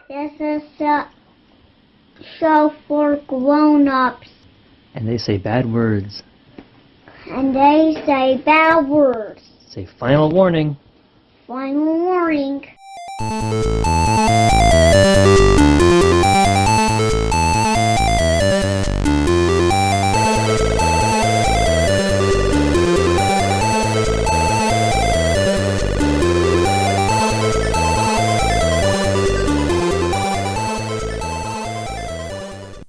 This is a show for grown-ups. And they say bad words. And they say bad words. Say final warning. Final warning.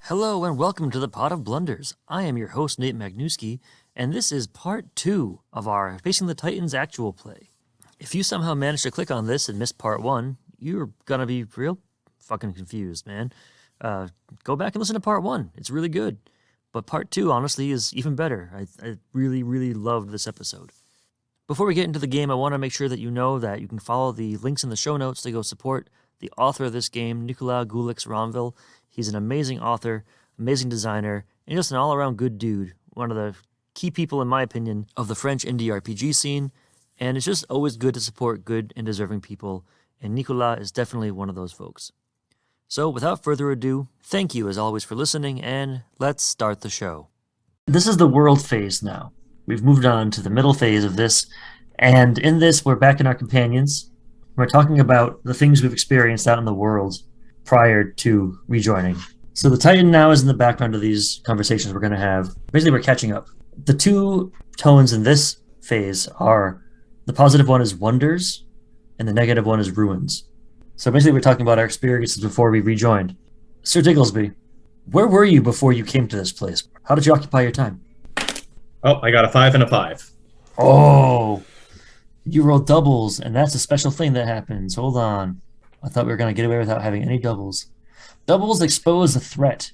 Hello and welcome to the Pot of Blunders. I am your host, Nate Magnuski, and this is part 2 of our Facing the Titans actual play. If you somehow managed to click on this and missed part 1, you're gonna be real fucking confused, man. Go back and listen to part 1. It's really good. But part 2, honestly, is even better. I really, really loved this episode. Before we get into the game, I want to make sure that you know that you can follow the links in the show notes to go support the author of this game, Nicolas Goulix-Ranville. He's an amazing author, amazing designer, and just an all-around good dude. One of the key people, in my opinion, of the French indie RPG scene. And it's just always good to support good and deserving people. And Nicolas is definitely one of those folks. So without further ado, thank you as always for listening, and let's start the show. This is the world phase now. We've moved on to the middle phase of this. And in this, we're back in our companions. We're talking about the things we've experienced out in the world prior to rejoining. So the Titan now is in the background of these conversations we're going to have. Basically, we're catching up. The two tones in this phase are, the positive one is wonders, and the negative one is ruins. So basically, we're talking about our experiences before we rejoined. Sir Digglesby, where were you before you came to this place? How did you occupy your time? Oh, I got a 5 and a 5. Oh, you rolled doubles, and that's a special thing that happens. Hold on. I thought we were going to get away without having any doubles. Doubles expose a threat.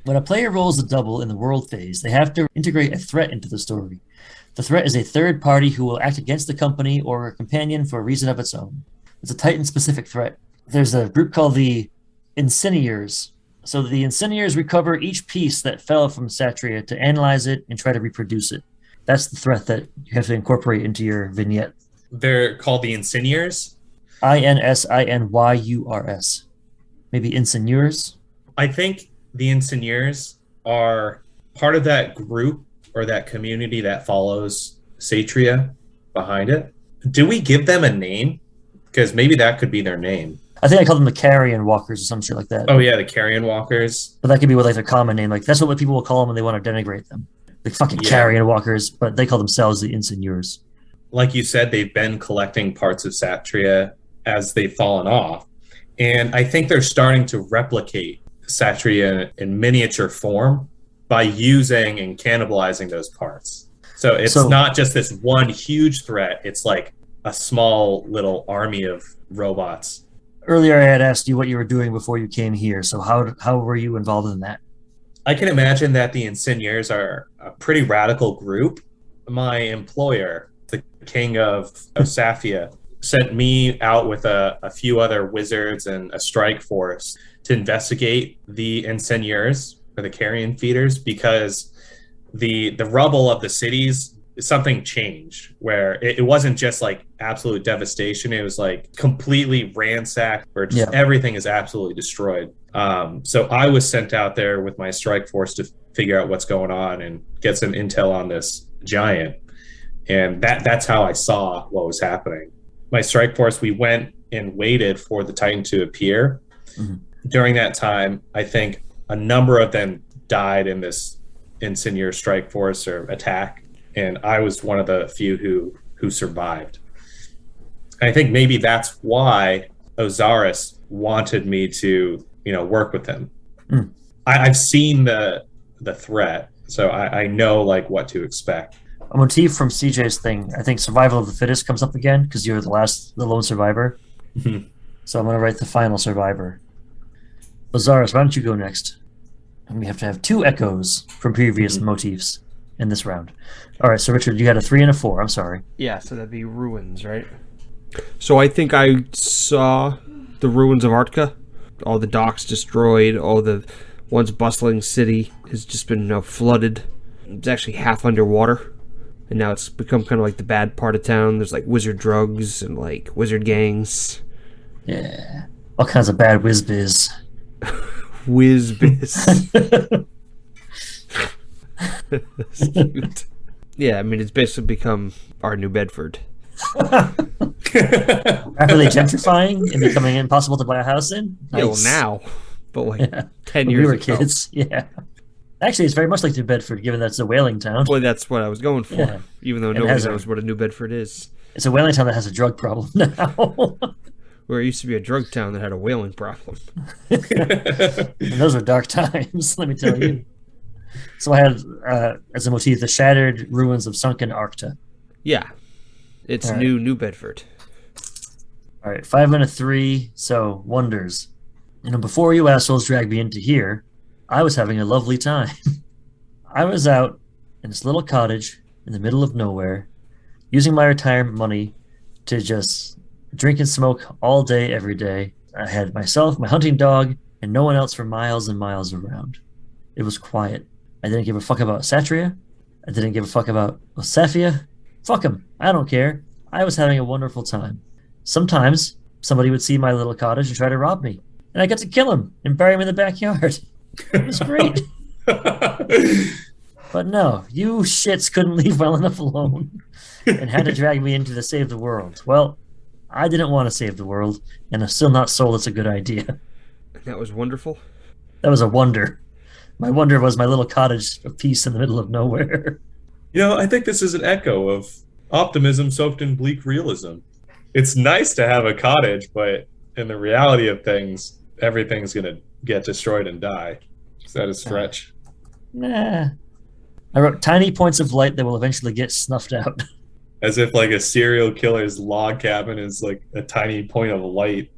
When a player rolls a double in the world phase, they have to integrate a threat into the story. The threat is a third party who will act against the company or a companion for a reason of its own. It's a Titan-specific threat. There's a group called the Incendiars. So the Incendiars recover each piece that fell from Satria to analyze it and try to reproduce it. That's the threat that you have to incorporate into your vignette. They're called the Incendiars? Insinyurs. Maybe Insigneurs? I think the Incendiars are part of that group or that community that follows Satria behind it. Do we give them a name? Because maybe that could be their name. I think I call them the Carrion Walkers or some shit like that. Oh yeah, the Carrion Walkers. But that could be like their common name. Like that's what people will call them when they want to denigrate them. The fucking Carrion Walkers, but they call themselves the Insigneurs. Like you said, they've been collecting parts of Satria as they've fallen off. And I think they're starting to replicate Satria in miniature form by using and cannibalizing those parts. So it's not just this one huge threat. It's like a small little army of robots. Earlier I had asked you what you were doing before you came here. So how were you involved in that? I can imagine that the Incendiars are a pretty radical group. My employer, the king of Safia, sent me out with a few other wizards and a strike force to investigate the Incendiars, or the carrion feeders, because the rubble of the cities, something changed where it wasn't just like absolute devastation. It was like completely ransacked, where just everything is absolutely destroyed. So I was sent out there with my strike force to figure out what's going on and get some intel on this giant. And that's how I saw what was happening. My strike force, we went and waited for the Titan to appear. Mm-hmm. During that time, I think a number of them died in this Incendiar strike force or attack, and I was one of the few who survived. I think maybe that's why Osiris wanted me to, work with him. Mm. I've seen the threat, so I know like what to expect. A motif from CJ's thing, I think survival of the fittest comes up again because you're the lone survivor. Mm-hmm. So I'm going to write the final survivor. Osiris, why don't you go next? And we have to have 2 echoes from previous motifs in this round. All right, so Richard, you had a 3 and a 4. I'm sorry. Yeah, so that'd be ruins, right? So I think I saw the ruins of Artka. All the docks destroyed, all the once bustling city has just been flooded. It's actually half underwater. And now it's become kind of like the bad part of town. There's like wizard drugs and like wizard gangs. Yeah. All kinds of bad whiz biz. Whiz biz. That's cute. Yeah, I mean, it's basically become our New Bedford. Rapidly gentrifying and becoming impossible to buy a house in? Nice. Yeah, well, now. But like 10 When years we were ago. kids, yeah. Actually, it's very much like New Bedford, given that it's a whaling town. Well, that's what I was going for. Yeah. Even though And it nobody has knows what a New Bedford is. It's a whaling town that has a drug problem now. Where it used to be a drug town that had a whaling problem. And those were dark times, let me tell you. So I had, as a motif, the shattered ruins of sunken Arcta. Yeah. It's All right. New Bedford. All right, 5 and a 3, so wonders. Before you assholes dragged me into here, I was having a lovely time. I was out in this little cottage in the middle of nowhere, using my retirement money to just drink and smoke all day, every day. I had myself, my hunting dog, and no one else for miles and miles around. It was quiet. I didn't give a fuck about Satria. I didn't give a fuck about Osafia. Fuck them. I don't care. I was having a wonderful time. Sometimes somebody would see my little cottage and try to rob me, and I got to kill him and bury him in the backyard. It was great. But no, you shits couldn't leave well enough alone and had to drag me into to save the world. Well, I didn't want to save the world, and I'm still not sold it's a good idea. That was wonderful. That was a wonder. My wonder was my little cottage of peace in the middle of nowhere. I think this is an echo of optimism soaked in bleak realism. It's nice to have a cottage, but in the reality of things, everything's going to get destroyed and die. Is that a stretch? Nah. I wrote tiny points of light that will eventually get snuffed out. As if like a serial killer's log cabin is like a tiny point of light.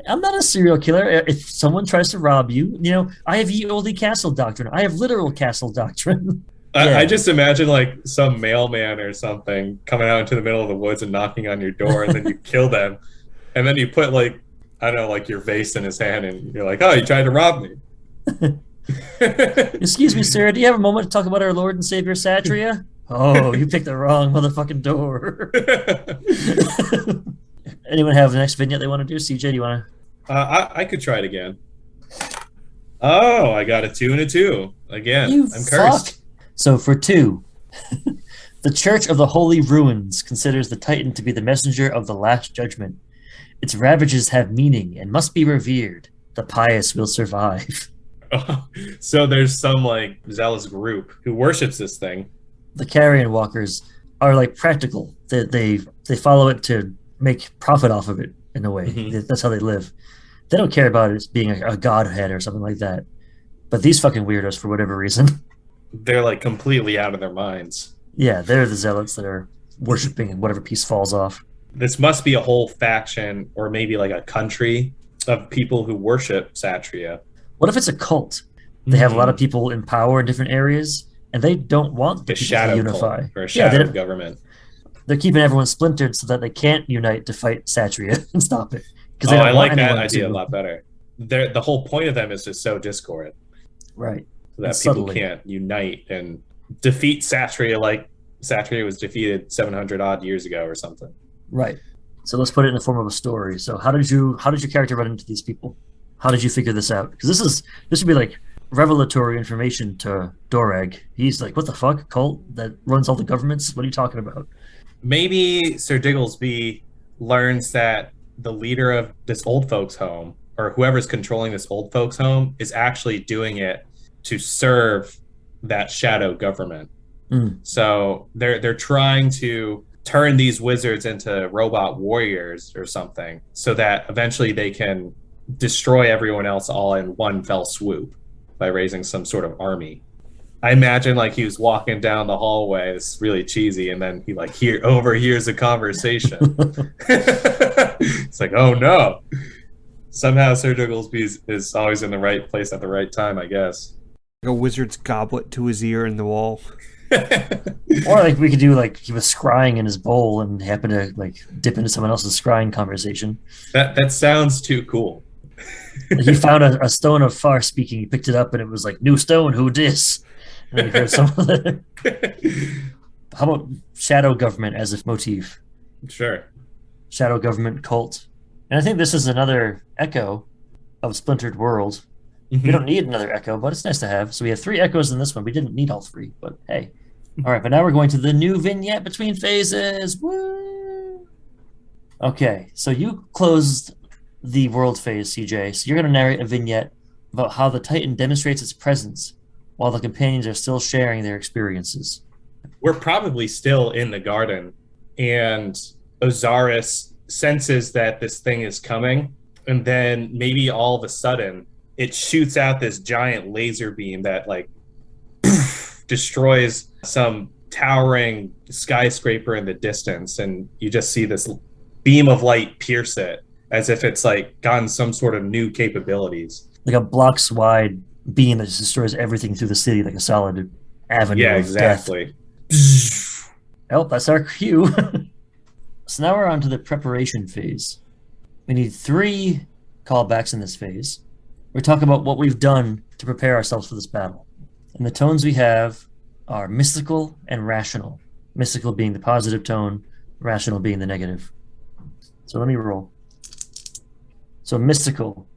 I'm not a serial killer. If someone tries to rob you, I have ye olde castle doctrine. I have literal castle doctrine. Yeah. I just imagine like some mailman or something coming out into the middle of the woods and knocking on your door, and then you kill them. And then you put like, I don't know, like your vase in his hand, and you're like, oh, you tried to rob me. Excuse me, sir, do you have a moment to talk about our Lord and Savior Satria? Oh, you picked the wrong motherfucking door. Anyone have the next vignette they want to do? CJ, do you want to? I could try it again. Oh, I got a 2 and a 2. Again, I'm cursed. Fuck. So for 2, the Church of the Holy Ruins considers the Titan to be the messenger of the Last Judgment. Its ravages have meaning and must be revered. The pious will survive. Oh, so there's some like zealous group who worships this thing. The carrion walkers are like practical. They follow it to make profit off of it in a way. Mm-hmm. That's how they live. They don't care about it being a godhead or something like that. But these fucking weirdos, for whatever reason, They're like completely out of their minds. yeah, they're the zealots that are worshiping whatever piece falls off. This must be a whole faction or maybe like a country of people who worship Satria. What if it's a cult? They have a lot of people in power in different areas, and they don't want the A people shadow to unify. cult or a Yeah, shadow government. they're keeping everyone splintered so that they can't unite to fight Satria and stop it. Because I like that idea a lot better. The whole point of them is to sow discord. Right. So that And people subtly. can't unite and defeat Satria like Satria was defeated 700 odd years ago or something. Right. So let's put it in the form of a story. So how did your character run into these people? How did you figure this out? Because this would be like revelatory information to Dorag. He's like, what the fuck? Cult that runs all the governments? What are you talking about? Maybe Sir Digglesby learns that the leader of this old folks home, or whoever's controlling this old folks home, is actually doing it to serve that shadow government. So they're trying to turn these wizards into robot warriors or something, so that eventually they can destroy everyone else all in one fell swoop by raising some sort of army. I imagine like he was walking down the hallway, it's really cheesy, and then he like overhears a conversation. It's like, oh no. Somehow Sir Digglesby is always in the right place at the right time, I guess. A wizard's goblet to his ear in the wall. Or like we could do like he was scrying in his bowl and happened to like dip into someone else's scrying conversation. That sounds too cool. Like he found a stone of far speaking. He picked it up and it was like, new stone, who dis? And then he heard some of the... How about shadow government as a motif? Sure. Shadow government cult. And I think this is another echo of Splintered World. Mhm. We don't need another echo, but it's nice to have. So we have 3 echoes in this one. We didn't need all 3, but hey. All right, but now we're going to the new vignette between phases. Woo! Okay, so you closed the world phase, CJ. So you're going to narrate a vignette about how the Titan demonstrates its presence while the companions are still sharing their experiences. We're probably still in the garden, and Osiris senses that this thing is coming, and then maybe all of a sudden it shoots out this giant laser beam that like destroys some towering skyscraper in the distance, and you just see this beam of light pierce it as if it's like gotten some sort of new capabilities. Like a blocks wide beam that just destroys everything through the city, like a solid avenue Yeah, of exactly. death. Oh, that's our cue. So now we're on to the preparation phase. We need 3 callbacks in this phase. We're talking about what we've done to prepare ourselves for this battle. And the tones we have are mystical and rational. Mystical being the positive tone, rational being the negative. So let me roll. So mystical.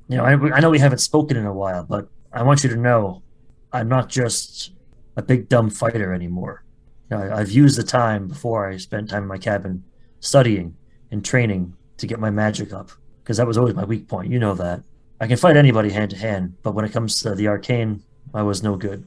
You know, I know we haven't spoken in a while, but I want you to know I'm not just a big dumb fighter anymore. You know, I've used the time before I spent time in my cabin studying and training to get my magic up, because that was always my weak point. You know that. I can fight anybody hand to hand, but when it comes to the arcane, I was no good.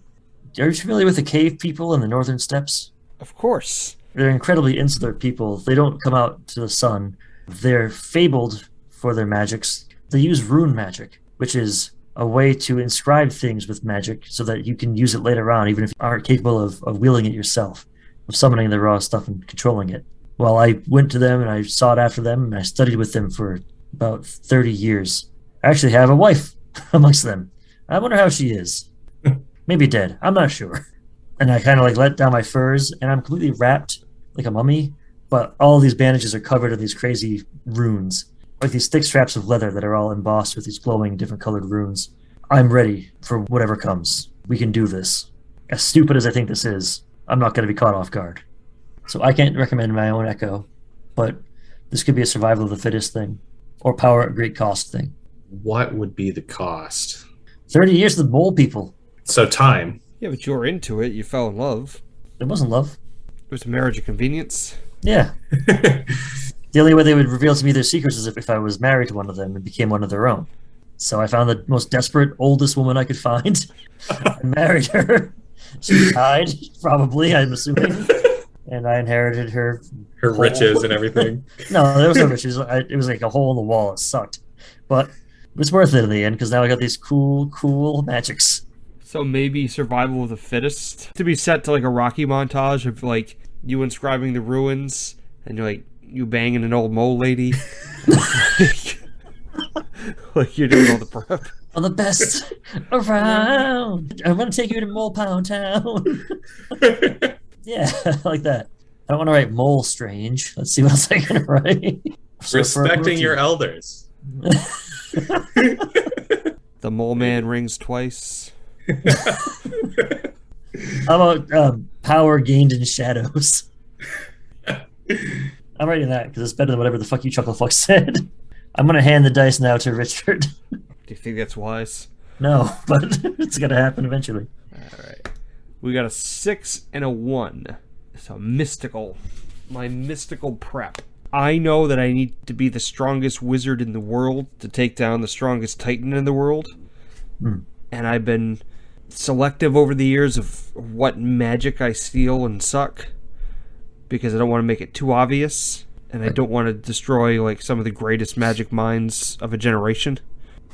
Are you familiar with the cave people in the northern steppes? Of course. They're incredibly insular people. They don't come out to the sun. They're fabled for their magics. They use rune magic, which is a way to inscribe things with magic so that you can use it later on, even if you aren't capable of wielding it yourself, of summoning the raw stuff and controlling it. Well, I went to them and I sought after them and I studied with them for about 30 years. I actually have a wife amongst them. I wonder how she is. Maybe dead. I'm not sure. And I kind of like let down my furs and I'm completely wrapped like a mummy, but all these bandages are covered in these crazy runes, like these thick straps of leather that are all embossed with these glowing different colored runes. I'm ready for whatever comes. We can do this. As stupid as I think this is, I'm not going to be caught off guard. So I can't recommend my own echo, but this could be a survival of the fittest thing, or power at great cost thing. What would be the cost? 30 years to the mole people. So time. Yeah, but you were into it. You fell in love. It wasn't love. It was a marriage of convenience. Yeah. The only way they would reveal to me their secrets is if I was married to one of them and became one of their own. So I found the most desperate, oldest woman I could find and married her. She died, probably, I'm assuming. And I inherited her Her riches and everything. No, there was no riches. It was like a hole in the wall. It sucked. But it was worth it in the end, because now I got these cool magics. So maybe survival of the fittest to be set to like a Rocky montage of like you inscribing the ruins and you're like you banging an old mole lady. Like you're doing all the prep. I'm the best around. I'm going to take you to Mole Pound Town. Yeah, like that. I don't want to write Mole Strange. Let's see what else I can write. Respecting your elders. The mole man rings twice. How about power gained in shadows? I'm writing that because it's better than whatever the fuck you Chuckle Fuck said. I'm going to hand the dice now to Richard. Do you think that's wise? No, but it's going to happen eventually. All right. We got a 6 and a 1. So mystical. My mystical prep. I know that I need to be the strongest wizard in the world to take down the strongest titan in the world. And I've been selective over the years of what magic I steal and suck, because I don't want to make it too obvious, and I don't want to destroy like some of the greatest magic minds of a generation.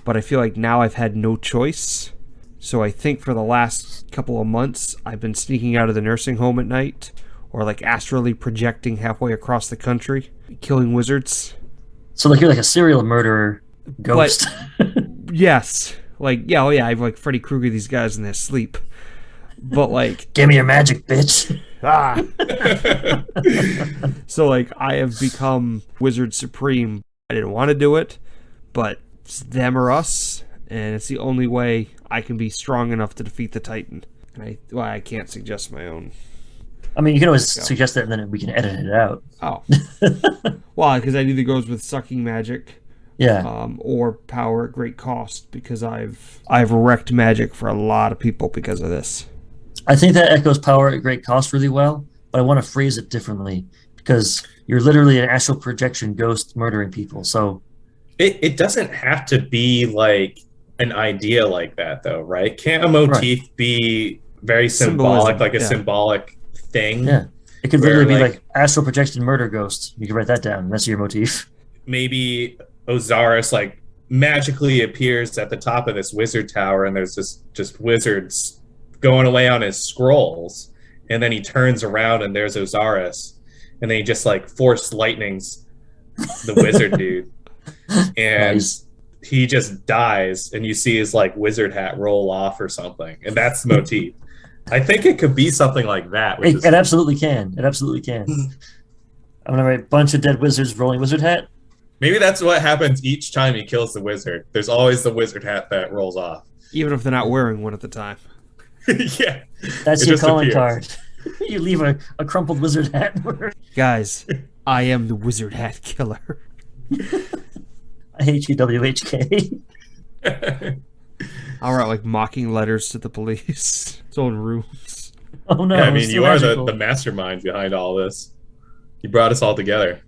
But I feel like now I've had no choice. So I think for the last couple of months, I've been sneaking out of the nursing home at night, or like astrally projecting halfway across the country, killing wizards. So like you're like a serial murderer ghost. But, yes. Like, yeah, oh yeah, I've like Freddy Krueger these guys in their sleep. But like... Give me your magic, bitch. So like, I have become Wizard Supreme. I didn't want to do it, but it's them or us, and it's the only way I can be strong enough to defeat the Titan. And I can't suggest my own. I mean, you can always suggest that, and then we can edit it out. Oh. Well, because that either goes with sucking magic, Yeah. or power at great cost, because I've wrecked magic for a lot of people because of this. I think that echoes power at great cost really well, but I want to phrase it differently because you're literally an astral projection ghost murdering people. So it doesn't have to be like an idea like that, though, right? Can't a motif be very symbolic, Symbolism, like a yeah. symbolic thing? yeah, it could Where, literally be like- like astral projection murder ghost. You could write that down. That's your motif. Maybe Osiris like magically appears at the top of this wizard tower, and there's just wizards going away on his scrolls, and then he turns around and there's Osiris, and then he just like force lightnings the wizard dude, and Nice. he just dies, and you see his like wizard hat roll off or something, and that's the motif. I think it could be something like that. Which It absolutely can. It absolutely can. I'm gonna write bunch of dead wizards rolling wizard hat. maybe that's what happens each time he kills the wizard. There's always the wizard hat that rolls off. Even if they're not wearing one at the time. Yeah, That's It your just calling appears. card. You leave a crumpled wizard hat. Guys, I am the wizard hat killer. I hate you, WHK. I'll write like mocking letters to the police. It's all in rooms. Oh no! yeah, I mean, it's you are magical. the mastermind behind all this. You brought us all together.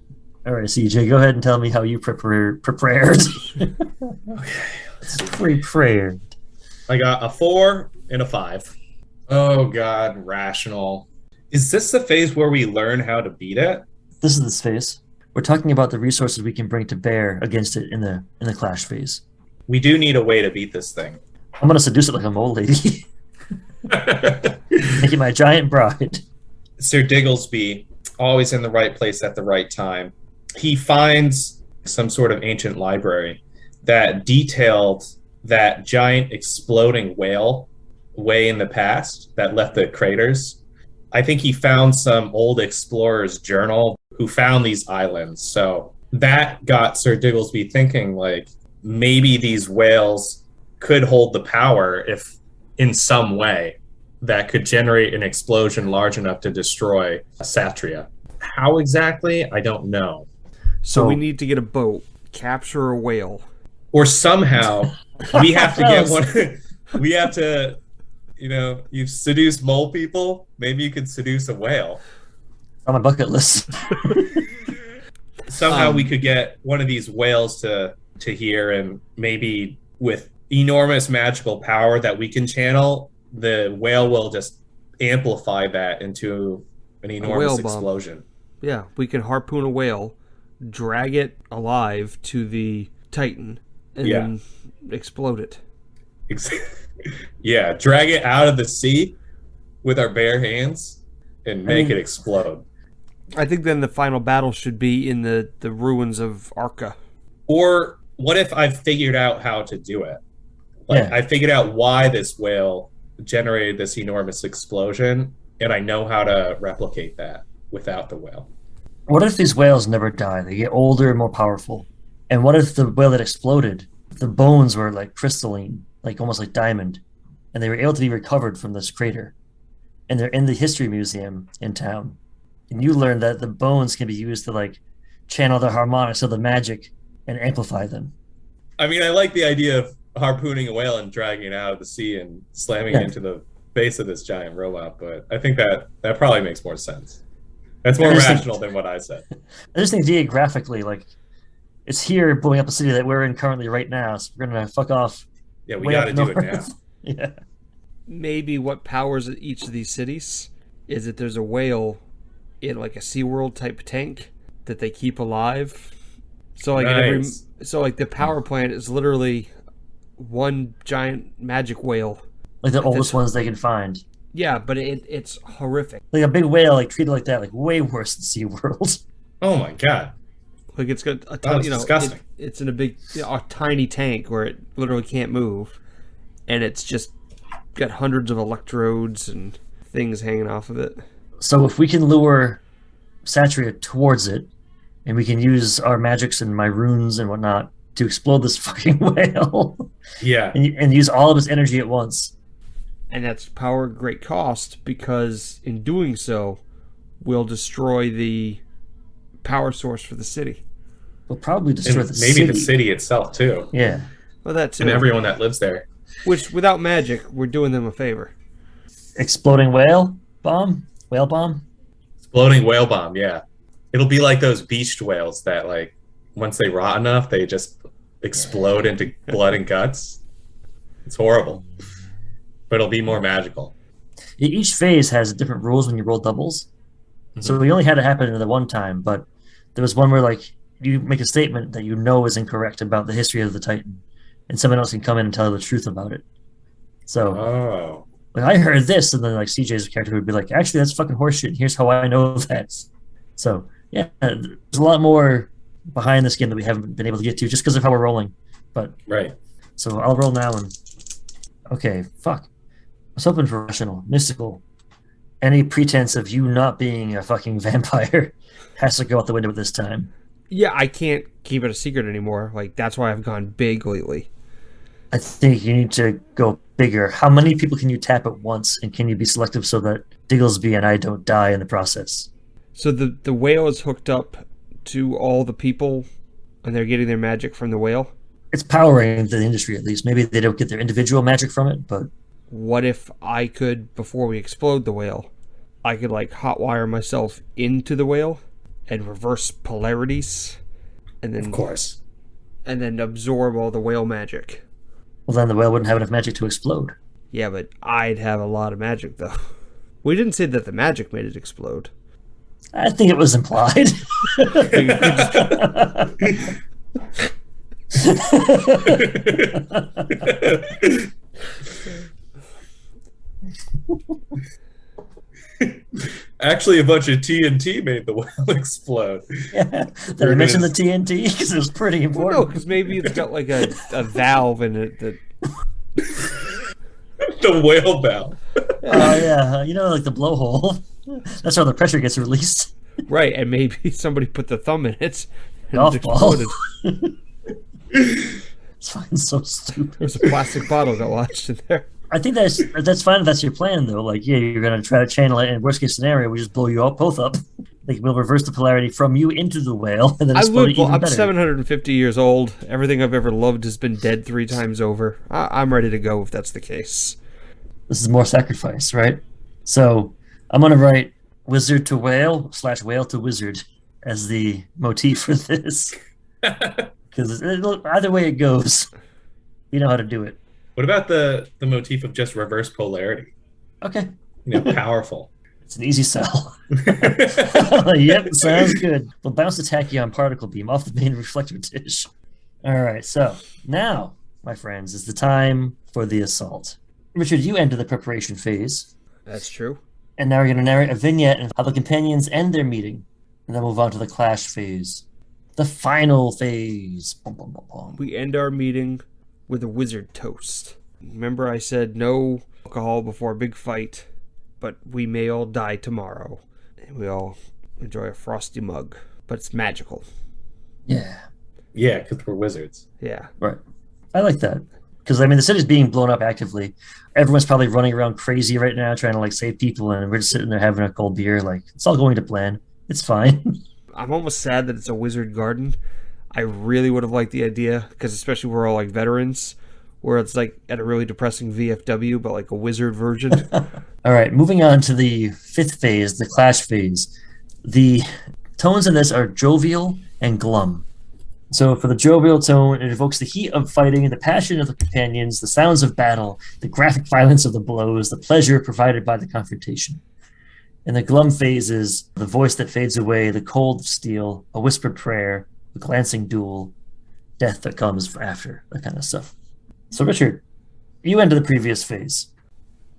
All right, CJ, go ahead and tell me how you prepared. Prepared. I got a 4 and a 5. Oh God, rational. Is this the phase where we learn how to beat it? This is this phase. We're talking about the resources we can bring to bear against it in the clash phase. We do need a way to beat this thing. I'm gonna seduce it like a mole lady. Make it my giant bride. Sir Digglesby, always in the right place at the right time. He finds some sort of ancient library that detailed that giant exploding whale way in the past that left the craters. I think he found some old explorer's journal who found these islands. So that got Sir Digglesby thinking, like, maybe these whales could hold the power if in some way that could generate an explosion large enough to destroy Satria. How exactly? I don't know. So we need to get a boat, capture a whale. Or somehow we have to get one. We have to, you've seduced mole people. Maybe you could seduce a whale. On my bucket list. Somehow we could get one of these whales to here, and maybe with enormous magical power that we can channel, the whale will just amplify that into an enormous whale bomb. explosion. Yeah, we can harpoon a whale, drag it alive to the Titan, and Yeah. then explode it. Yeah, drag it out of the sea with our bare hands and make mean- it explode. I think then the final battle should be in the ruins of Arca. Or what if I've figured out how to do it? Like, Yeah. I figured out why this whale generated this enormous explosion, and I know how to replicate that without the whale. What if these whales never die? They get older and more powerful. And what if the whale that exploded, the bones were like crystalline, like almost like diamond, and they were able to be recovered from this crater, and they're in the history museum in town. And you learn that the bones can be used to like channel the harmonics of the magic and amplify them. I mean, I like the idea of harpooning a whale and dragging it out of the sea and slamming it into the base of this giant robot, but I think that probably makes more sense. That's more I just think- rational than what I said. I just think geographically, like, it's here blowing up a city that we're in currently right now, so we're gonna fuck off. Yeah, we way got to up do it now. north. Yeah. Maybe what powers each of these cities is that there's a whale in like a SeaWorld type tank that they keep alive. So like Nice. like the power plant is literally one giant magic whale. Like the Like oldest this- ones they can find. Yeah, but it's horrific. Like a big whale, like treated like that, like way worse than SeaWorld. Oh my god. Like it's got a That's disgusting. it's in a big, a tiny tank where it literally can't move, and it's just got hundreds of electrodes and things hanging off of it. So if we can lure Satria towards it, and we can use our magics and my runes and whatnot to explode this fucking whale, Yeah. and use all of its energy at once. And that's power at great cost, because in doing so, we'll destroy the power source for the city. We'll probably destroy And the maybe city. the city itself too, Yeah. Well, that's and everyone that lives there. Which, without magic, we're doing them a favor. Exploding whale bomb? Whale bomb? Exploding whale bomb, yeah. It'll be like those beached whales that, like, once they rot enough, they just explode into blood and guts. It's horrible, but it'll be more magical. Each phase has different rules when you roll doubles. So we only had it happen the one time, but there was one where like you make a statement that you know is incorrect about the history of the Titan, and someone else can come in and tell the truth about it. So Oh, like I heard this, and then like CJ's character would be like, actually that's fucking horseshit. Here's how I know that. So yeah, there's a lot more behind this game that we haven't been able to get to just because of how we're rolling. But right. so I'll roll now and okay, fuck. I was hoping for rational, mystical. Any pretense of you not being a fucking vampire has to go out the window this time. Yeah, I can't keep it a secret anymore. Like, that's why I've gone big lately. I think you need to go bigger. How many people can you tap at once, and can you be selective so that Digglesby and I don't die in the process? So the whale is hooked up to all the people, and they're getting their magic from the whale? It's powering the industry, at least. Maybe they don't get their individual magic from it, but What if I could, before we explode the whale, I could like hotwire myself into the whale and reverse polarities, and then Of course. and then absorb all the whale magic. well, then the whale wouldn't have enough magic to explode. Yeah, but I'd have a lot of magic though. We didn't say that the magic made it explode. I think it was implied. Actually, a bunch of TNT made the whale explode. Yeah. Did I mention the TNT? Because it was pretty No, important. because maybe it's got like a valve in it that. The whale valve. Oh, yeah. You know, like the blowhole. That's how the pressure gets released. Right, and maybe somebody put the thumb in it. And Golf it ball. exploded. It's fucking so stupid. There's a plastic bottle got lodged in there. I think that's fine if that's your plan, though. Like, yeah, you're going to try to channel it, and worst case scenario, we just blow you all both up. Like, we'll reverse the polarity from you into the whale, and then explode it even I'm better. 750 years old. Everything I've ever loved has been dead 3 times over. I'm ready to go if that's the case. This is more sacrifice, right? So I'm going to write wizard to whale / whale to wizard as the motif for this. Because either way it goes, you know how to do it. What about the motif of just reverse polarity? Okay. Powerful. It's an easy sell. Yep, sounds good. We'll bounce the tachyon particle beam off the main reflector dish. All right, so now, my friends, is the time for the assault. Richard, you enter the preparation phase, That's true. and now we're going to narrate a vignette of how the companions end their meeting, and then move on to the clash phase. The final phase. Bum, bum, bum, bum. We end our meeting with a wizard toast. Remember I said no alcohol before a big fight, but we may all die tomorrow. And we all enjoy a frosty mug, but it's magical. Yeah, Yeah, because we're wizards. Yeah. right. I like that. Because, I mean, the city's being blown up actively. Everyone's probably running around crazy right now trying to, like, save people, and we're just sitting there having a cold beer. Like, it's all going to plan. It's fine. I'm almost sad that it's a wizard garden. I really would have liked the idea, because especially we're all like veterans, where it's like at a really depressing VFW, but like a wizard version. All right, moving on to the 5th phase, the clash phase. The tones in this are jovial and glum. So for the jovial tone, it evokes the heat of fighting, the passion of the companions, the sounds of battle, the graphic violence of the blows, the pleasure provided by the confrontation. In the glum phase is the voice that fades away, the cold steel, a whispered prayer, a glancing duel, death that comes after, that kind of stuff. So Richard, you enter the previous phase.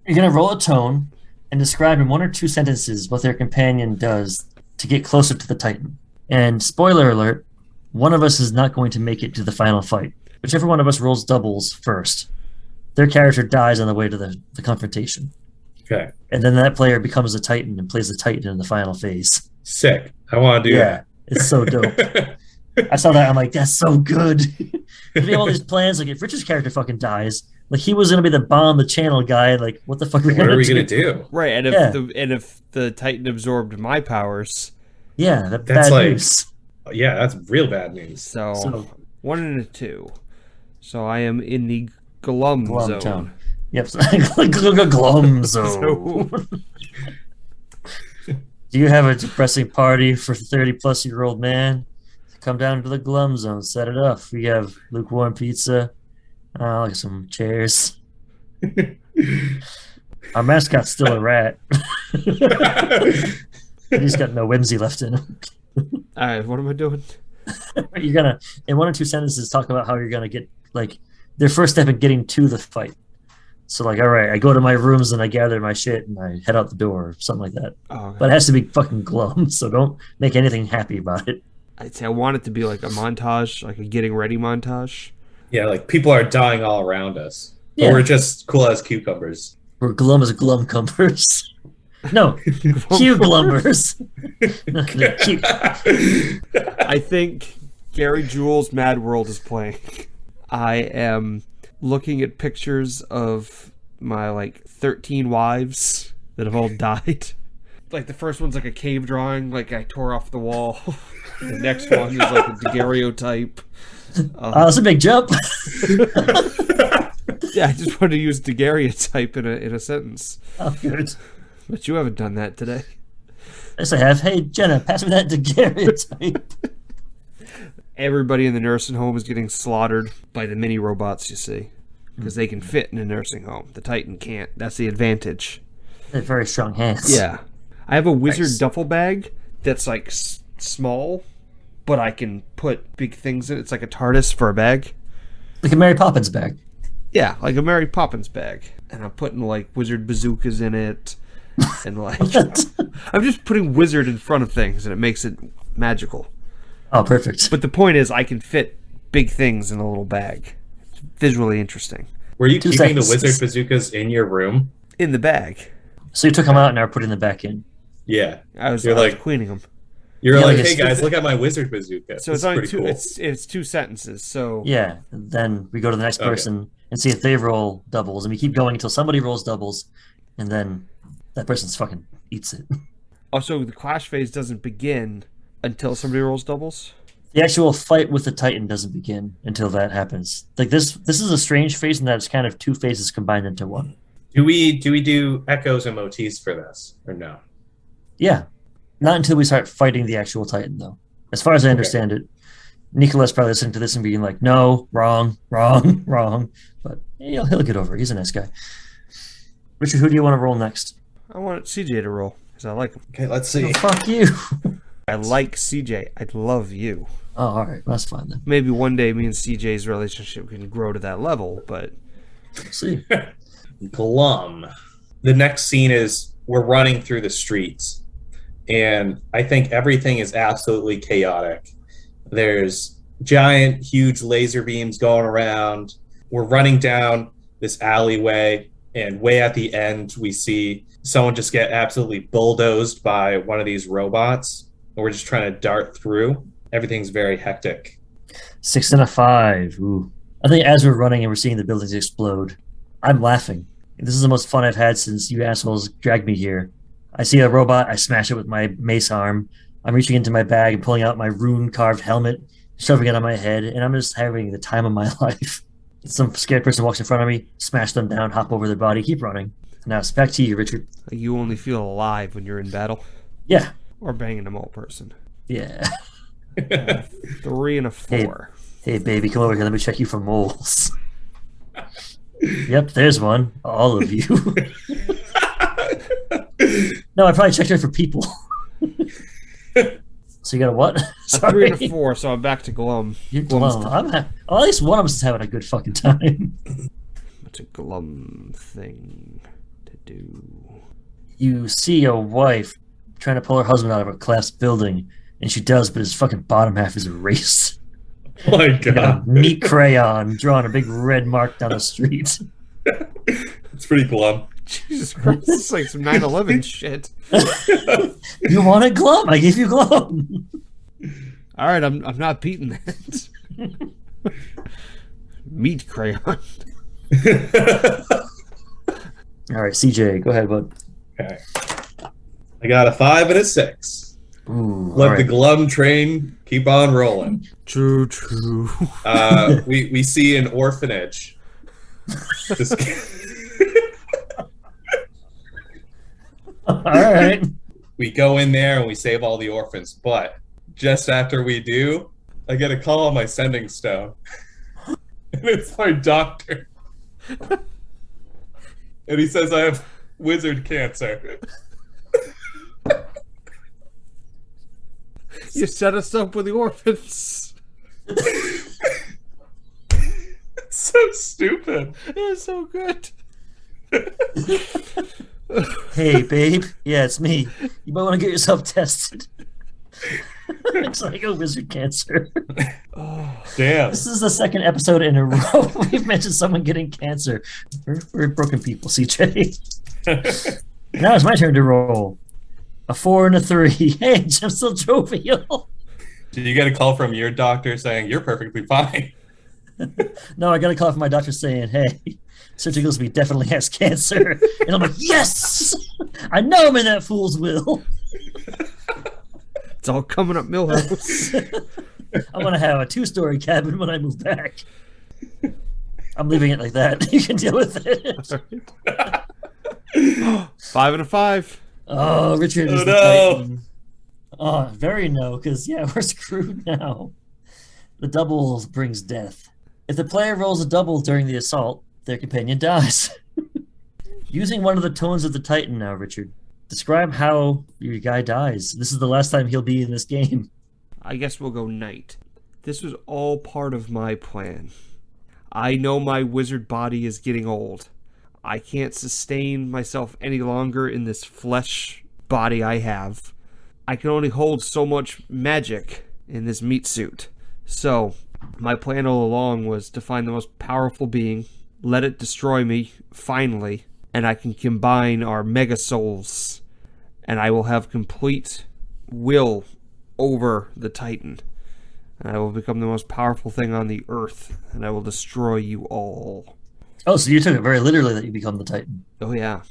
You're going to roll a tone and describe in 1 or 2 sentences what their companion does to get closer to the Titan. And spoiler alert, one of us is not going to make it to the final fight. Whichever one of us rolls doubles first, their character dies on the way to the confrontation. Okay. And then that player becomes a Titan and plays the Titan in the final phase. Sick. I want to do Yeah, it's so dope. I saw that, I'm like, that's so good. We have all these plans, like if Richard's character fucking dies, like he was gonna be the bomb the channel guy, like what the fuck What are we going to do? Right, and Yeah. if the Titan absorbed my powers, Yeah, That's bad like- news. Yeah, that's real bad news. So 1 and a 2. So I am in the glum zone. Town. Yep. Glum zone. Do you have a depressing party for 30-plus-year-old man? Come down to the glum zone. Set it up. We have lukewarm pizza. Like some chairs. Our mascot's still a rat. He's got no whimsy left in him. All right, what am I doing? You're gonna, in 1 or 2 sentences, talk about how you're gonna get like their first step in getting to the fight. So like, all right, I go to my rooms and I gather my shit and I head out the door, or something like that. Oh, okay. But it has to be fucking glum, so don't make anything happy about it. I'd say I want it to be like a montage, like a getting ready montage. Yeah, like people are dying all around us. Yeah. But we're just cool as cucumbers. We're glum as glumcumbers. No, Q glumbers. I think Gary Jules' Mad World is playing. I am looking at pictures of my like 13 wives that have all died. Like the first one's like a cave drawing, like I tore off the wall. The next one is like a daguerreotype. That's a big jump. Yeah, I just wanted to use daguerreotype in a sentence. Oh, good. But you haven't done that today. Yes, I have. Hey, Jenna, pass me that daguerreotype. Everybody in the nursing home is getting slaughtered by the mini robots, you see. Because they can fit in a nursing home. The Titan can't. That's the advantage. They have very strong hands. Yeah. I have a wizard Nice. duffel bag that's like small, but I can put big things in it. It's like a TARDIS for a bag. Like a Mary Poppins bag. Yeah, like a Mary Poppins bag. And I'm putting like wizard bazookas in it. And like, I'm just putting wizard in front of things and it makes it magical. Oh, perfect. But the point is, I can fit big things in a little bag. It's visually interesting. Were you 2 keeping the seconds. wizard bazookas in your room? In the bag. So you took them out and are putting them back in. Yeah. I was You're like- cleaning them. You're Yeah, like, like hey it's- guys, look at my wizard bazooka. So This it's only pretty two. cool. It's 2 sentences. So Yeah. And then we go to the next Okay. person and see if they roll doubles. And we keep going until somebody rolls doubles. And then that person's fucking eats it. also the clash phase doesn't begin until somebody rolls doubles. The actual fight with the Titan doesn't begin until that happens. Like this is a strange phase in that it's kind of 2 phases combined into one. Do we do echoes and motifs for this or no? Yeah. Not until we start fighting the actual Titan, though. As far as I understand it. Nicolas probably listening to this and being like, no, wrong. But he'll get over it. He's a nice guy. Richard, who do you want to roll next? I want CJ to roll because I like him. Okay, let's see. Oh, fuck you. I like CJ. I love you. Oh, all right. That's fine then. Maybe one day me and CJ's relationship can grow to that level, but We'll see. Glum. The next scene is we're running through the streets, and I think everything is absolutely chaotic. There's giant, huge laser beams going around. We're running down this alleyway, and way at the end, we see someone just get absolutely bulldozed by one of these robots, and we're just trying to dart through. Everything's very hectic. 6 and a 5. Ooh. I think as we're running and we're seeing the buildings explode, I'm laughing. This is the most fun I've had since you assholes dragged me here. I see a robot, I smash it with my mace arm. I'm reaching into my bag and pulling out my rune-carved helmet, shoving it on my head, and I'm just having the time of my life. Some scared person walks in front of me, smash them down, hop over their body, keep running. Now it's back to you, Richard. you only feel alive when you're in battle Yeah. or banging a mole person. Yeah. 3 and a 4. Hey, baby, come over here. Let me check you for moles. Yep, there's one. All of you. No, I probably checked her for people. So you got a what? A 3 and a 4, so I'm back to glum. You're Glum's glum. At least one of us is having a good fucking time. What's a glum thing to do? You see a wife trying to pull her husband out of a collapsed building, and she does, but his fucking bottom half is erased. Oh my You got god. a neat crayon drawing a big red mark down the street. It's pretty glum. Jesus Christ, this is like some 9/11 shit. You wanted glum? I gave you glum. All right, I'm not beating that. Meat crayon. All right, CJ, go ahead, bud. Okay. I got a 5 and a 6. Ooh, Let all the right. glum train keep on rolling. True. We see an orphanage. This- All right. we go in there and we save all the orphans, but just after we do, I get a call on my sending stone. And it's my doctor. And he says I have wizard cancer. You set us up with the orphans. It's so stupid. It's so good. Hey, babe. Yeah, it's me. You might want to get yourself tested. Looks like a wizard cancer. Damn. This is the second episode in a row we've mentioned someone getting cancer. We're broken people, CJ. Now it's my turn to roll. A 4 and a 3. Hey, I'm still jovial. Did you get a call from your doctor saying you're perfectly fine? No, I got a call from my doctor saying, hey, Sir Digglesby definitely has cancer. And I'm like, yes! I know I'm in that fool's will. It's all coming up Millhouse. I'm going to have a 2-story cabin when I move back. I'm leaving it like that. You can deal with it. 5 and a 5. Oh, Richard is Oh, the no. Titan. Oh, very no, because, yeah, we're screwed now. The double brings death. If the player rolls a double during the assault, their companion dies. Using one of the tones of the Titan now, Richard. Describe how your guy dies. This is the last time he'll be in this game. I guess we'll go night. This was all part of my plan. I know my wizard body is getting old. I can't sustain myself any longer in this flesh body I have. I can only hold so much magic in this meat suit. So, my plan all along was to find the most powerful being, let it destroy me, finally, and I can combine our mega souls, and I will have complete will over the Titan. And I will become the most powerful thing on the earth, and I will destroy you all. Oh, so you took it very literally that you become the Titan. Oh, yeah.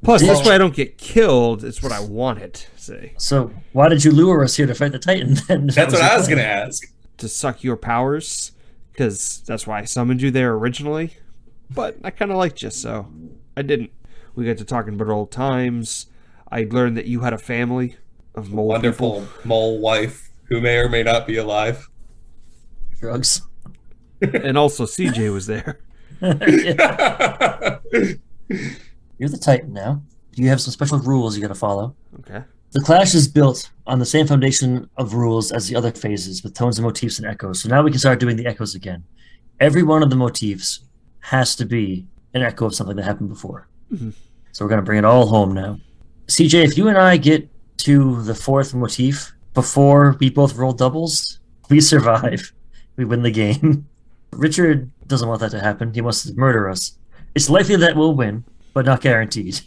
Plus, this way I don't get killed. It's what I wanted, see. So why did you lure us here to fight the Titan then? That's what I was going to ask. To suck your powers, because that's why I summoned you there originally. But I kind of liked you, so I didn't. We got to talking about old times. I learned that you had a family of mole Wonderful people. mole wife who may or may not be alive. Drugs. And also CJ was there. Yeah. You're the Titan now. You have some special rules you got to follow. Okay. The Clash is built on the same foundation of rules as the other phases, with tones and motifs and echoes. So now we can start doing the echoes again. Every one of the motifs has to be an echo of something that happened before. Mm-hmm. So we're going to bring it all home now. CJ, if you and I get to the 4th motif before we both roll doubles, we survive. We win the game. Richard doesn't want that to happen. He wants to murder us. It's likely that we'll win, but not guaranteed.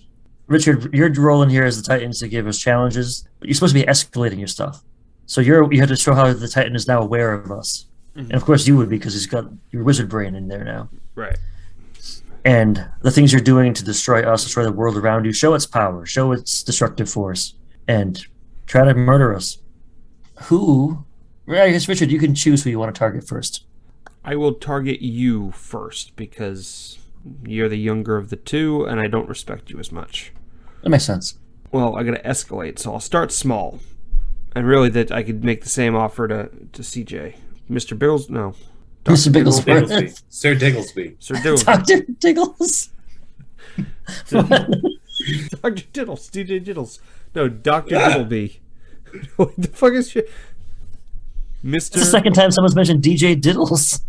Richard, you're rolling here as the Titans to give us challenges, but you're supposed to be escalating your stuff. So you have to show how the Titan is now aware of us. Mm-hmm. And of course you would, because he's got your wizard brain in there now. Right. And the things you're doing to destroy us, destroy the world around you, show its power, show its destructive force, and try to murder us. Who? I guess, Richard, you can choose who you want to target first. I will target you first, because you're the younger of the two, and I don't respect you as much. That makes sense. Well, I gotta escalate, so I'll start small. And really that I could make the same offer to CJ. Mr. Biggles? No. Mr. Bigglesworth. Digglesby. Sir Digglesby. Sir Diddles. Dr. Diggles. Dr. Diddles. DJ Diddles. No, Dr. Diddleby. What the fuck is shit? Mr. It's the second time someone's mentioned DJ Diddles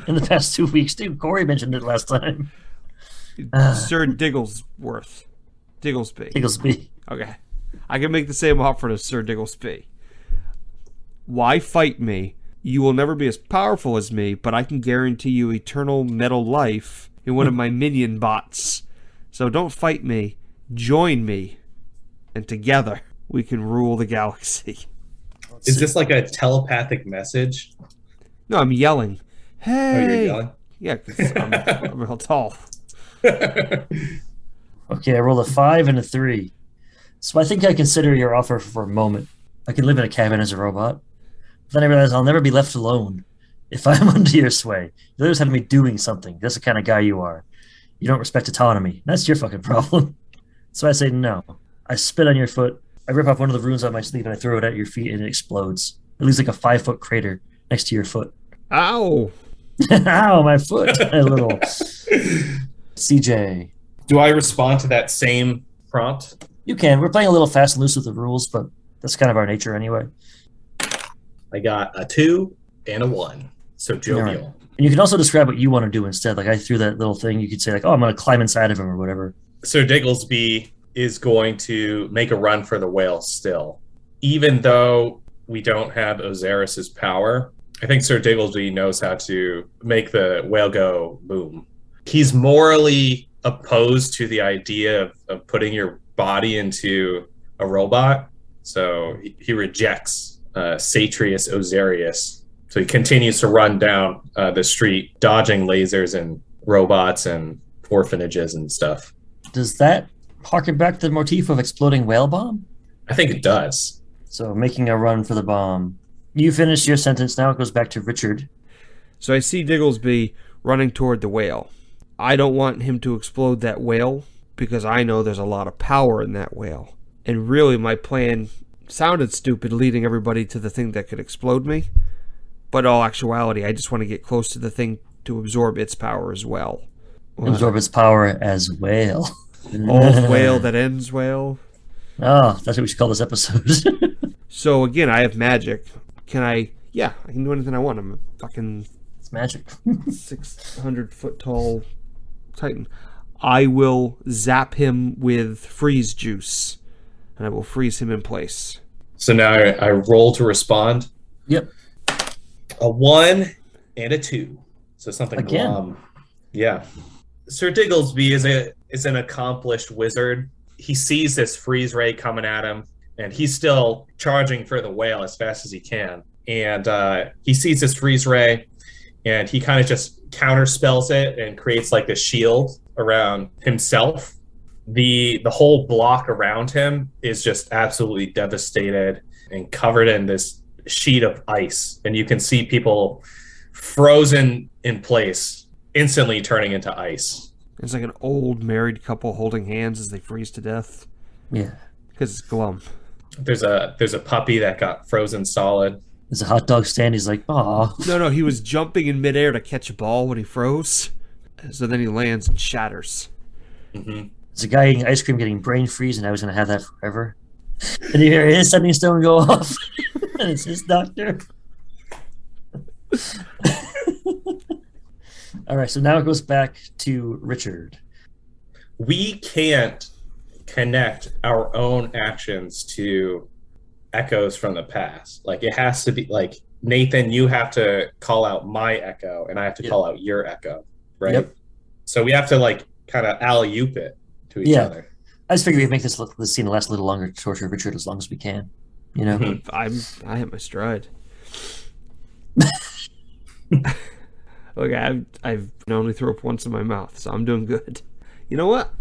in the past 2 weeks, too. Corey mentioned it last time. Sir Digglesworth. Digglesby. Digglesby. Okay. I can make the same offer to Sir Digglesby. Why fight me? You will never be as powerful as me, but I can guarantee you eternal metal life in one of my minion bots. So don't fight me. Join me. And together, we can rule the galaxy. Is this like a telepathic message? No, I'm yelling. Oh, you're Hey! yelling? Yeah, 'cause I'm real tall. Okay, I rolled a 5 and a 3. So I think I consider your offer for a moment. I can live in a cabin as a robot. But then I realized I'll never be left alone if I'm under your sway. You always have me doing something. That's the kind of guy you are. You don't respect autonomy. That's your fucking problem. So I say no. I spit on your foot. I rip off one of the runes on my sleeve and I throw it at your feet and it explodes. It leaves like a 5-foot crater next to your foot. Ow! Ow, my foot. A little. CJ. Do I respond to that same prompt? You can. We're playing a little fast and loose with the rules, but that's kind of our nature anyway. I got a 2 and a 1. So jovial. Right. And you can also describe what you want to do instead. Like I threw that little thing. You could say like, oh, I'm going to climb inside of him or whatever. Sir Digglesby is going to make a run for the whale still. Even though we don't have Osiris's power, I think Sir Digglesby knows how to make the whale go boom. He's morally opposed to the idea of putting your body into a robot. So he rejects Satrius Osiris. So he continues to run down the street, dodging lasers and robots and orphanages and stuff. Does that harken back to the motif of exploding whale bomb? I think it does. So making a run for the bomb. You finish your sentence. Now it goes back to Richard. So I see Digglesby running toward the whale. I don't want him to explode that whale because I know there's a lot of power in that whale. And really my plan sounded stupid, leading everybody to the thing that could explode me. But in all actuality, I just want to get close to the thing to absorb its power as well. Absorb its power as whale. Old whale that ends whale. Oh, that's what we should call this episode. So again, I have magic. Can I? Yeah, I can do anything I want. I'm a fucking... It's magic. 600-foot tall titan. I will zap him with freeze juice, and I will freeze him in place. So now I roll to respond. Yep. A 1 and a 2. So something again. glum. Yeah. Sir Digglesby is an accomplished wizard. He sees this freeze ray coming at him, and he's still charging for the whale as fast as he can. And he sees this freeze ray, and he kind of just counterspells it and creates like a shield around himself. The whole block around him is just absolutely devastated and covered in this sheet of ice. And you can see people frozen in place, instantly turning into ice. It's like an old married couple holding hands as they freeze to death. Yeah. Because it's glum. There's a puppy that got frozen solid. There's a hot dog stand. He's like, aw. No, he was jumping in midair to catch a ball when he froze. So then he lands and shatters. Mm-hmm. There's a guy eating ice cream getting brain freeze, and I was going to have that forever. And you hear his sending stone go off. And it's his doctor. All right, so now it goes back to Richard. We can't connect our own actions to echoes from the past. Like, it has to be like, Nathan, you have to call out my echo and I have to call out your echo, right? Yep. So we have to like kind of alley-oop it to each other. I just figured we'd make this scene last a little longer to torture Richard as long as we can. You know? Mm-hmm. I hit my stride. Look, I've only threw up once in my mouth, so I'm doing good. You know what?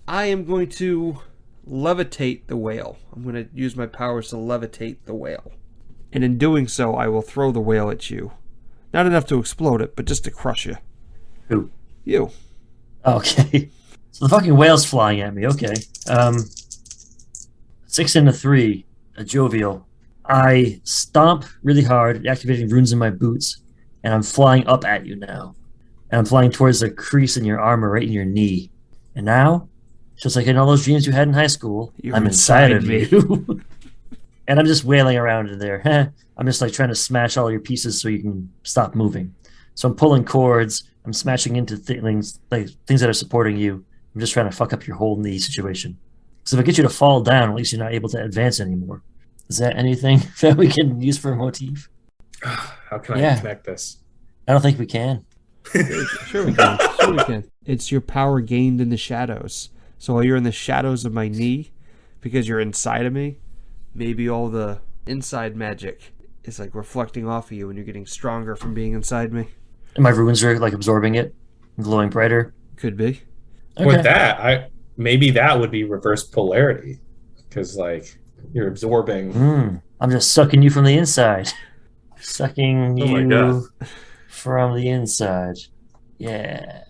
I am going to levitate the whale. I'm going to use my powers to levitate the whale. And in doing so, I will throw the whale at you. Not enough to explode it, but just to crush you. Who? You. Okay. So the fucking whale's flying at me. Okay. 6 and a 3. A jovial. I stomp really hard, activating runes in my boots, and I'm flying up at you now. And I'm flying towards the crease in your armor, right in your knee. And now, just like in all those dreams you had in high school, I'm inside of you. And I'm just wailing around in there. I'm just like trying to smash all your pieces so you can stop moving. So I'm pulling cords. I'm smashing into things that are supporting you. I'm just trying to fuck up your whole knee situation. So if I get you to fall down, at least you're not able to advance anymore. Is that anything that we can use for a motif? How can I connect this? I don't think we can. Sure we can. It's your power gained in the shadows. So while you're in the shadows of my knee, because you're inside of me, maybe all the inside magic is like reflecting off of you and you're getting stronger from being inside me. And my runes are like absorbing it, glowing brighter. Could be. Okay. With that, maybe that would be reverse polarity. Because like You're absorbing. I'm just sucking you from the inside. Sucking Oh my you God. from the inside. Yeah.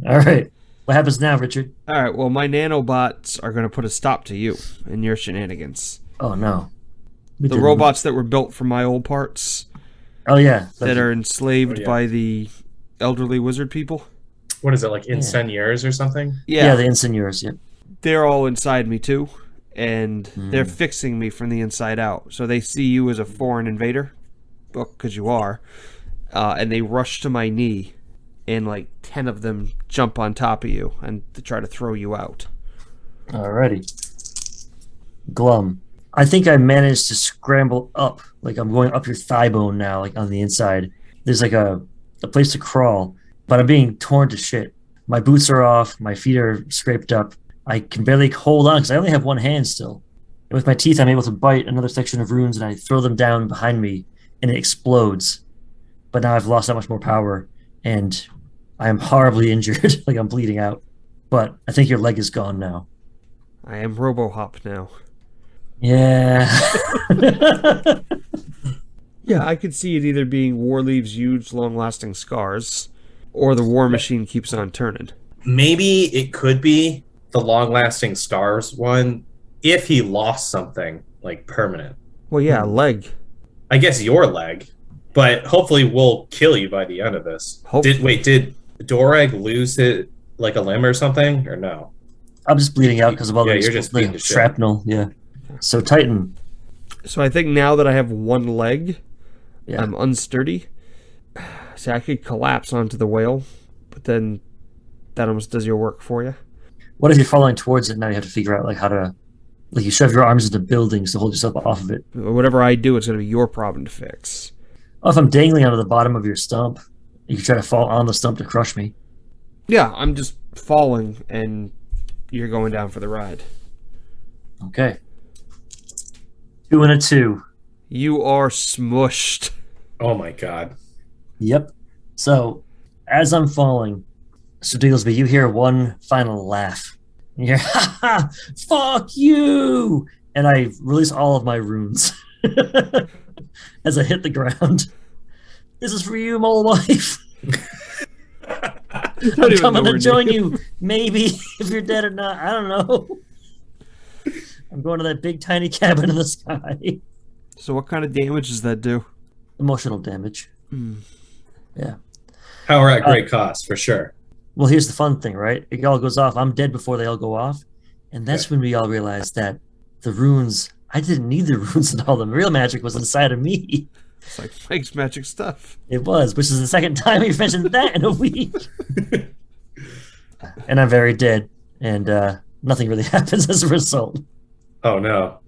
All right. What happens now, Richard? All right, well, my nanobots are going to put a stop to you and your shenanigans. Oh, no. The robots that were built from my old parts Oh, yeah. that are enslaved Oh, yeah. by the elderly wizard people. What is it, like Inseniors or something? Yeah, the Insigneurs, yeah. They're all inside me, too. And they're fixing me from the inside out. So they see you as a foreign invader, because you are, and they rush to my knee, and like 10 of them jump on top of you and to try to throw you out. Alrighty. Glum. I think I managed to scramble up. Like I'm going up your thigh bone now, like on the inside. There's like a place to crawl, but I'm being torn to shit. My boots are off. My feet are scraped up. I can barely hold on because I only have one hand still. And with my teeth, I'm able to bite another section of runes and I throw them down behind me and it explodes. But now I've lost that much more power and I am horribly injured. Like I'm bleeding out. But I think your leg is gone now. I am RoboHop now. Yeah. Yeah, I could see it either being War leaves huge, long-lasting scars, or the war machine keeps on turning. Maybe it could be the long-lasting scars one if he lost something like permanent. Well, yeah, a leg. I guess your leg, but hopefully we'll kill you by the end of this. Hopefully. Did Doreg lose it like a limb or something, or no? I'm just bleeding out because of all Yeah, the you're just beating the shit. shrapnel. Yeah. So Titan. So I think now that I have one leg, Yeah. I'm unsturdy. See, I could collapse onto the whale, but then that almost does your work for you. What if you're falling towards it? Now you have to figure out like how to, like you shove your arms into buildings to hold yourself off of it. Whatever I do, it's going to be your problem to fix. Oh, if I'm dangling out of the bottom of your stump, you can try to fall on the stump to crush me. Yeah, I'm just falling, and you're going down for the ride. Okay. 2 and a 2. You are smushed. Oh my god. Yep. So, as I'm falling, Sir Digglesby, you hear one final laugh. You hear, ha ha, fuck you! And I release all of my runes as I hit the ground. This is for you, mole wife. I'm coming to join you. Maybe, if you're dead or not. I don't know. I'm going to that big tiny cabin in the sky. So what kind of damage does that do? Emotional damage. Yeah. Power at great cost, for sure. Well, here's the fun thing, right? It all goes off. I'm dead before they all go off. And that's when we all realized that the runes, I didn't need the runes and all the real magic was inside of me. It's like Mike's magic stuff. It was, which is the second time we've mentioned that in a week. And I'm very dead. And nothing really happens as a result. Oh no.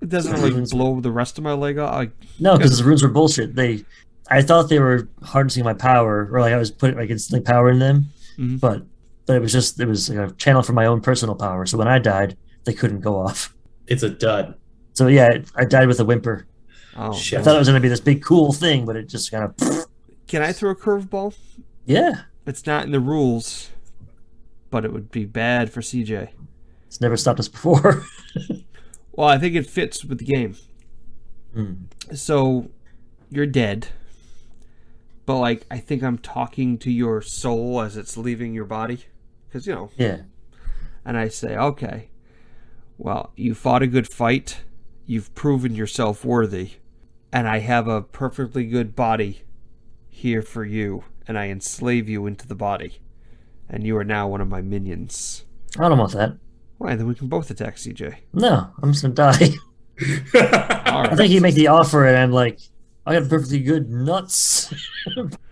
It doesn't really blow the rest of my leg off. No, because the runes were bullshit. I thought they were harnessing my power, or like I was putting like instant power in them. Mhm. But it was like a channel for my own personal power. So when I died, they couldn't go off. It's a dud. So yeah, I died with a whimper. Oh, Shit. I thought it was going to be this big cool thing, but it just kind of. Can I throw a curveball? Yeah, It's not in the rules, but it would be bad for CJ. it's never stopped us before. Well, I think it fits with the game. So, you're dead. But, like, I think I'm talking to your soul as it's leaving your body. Because, you know. Yeah. And I say, okay, well, you fought a good fight. You've proven yourself worthy. And I have a perfectly good body here for you. And I enslave you into the body. And you are now one of my minions. I don't want that. Why? Then we can both attack CJ. No, I'm just going to die. All right. I think you make the offer, and I'm like, I got perfectly good nuts.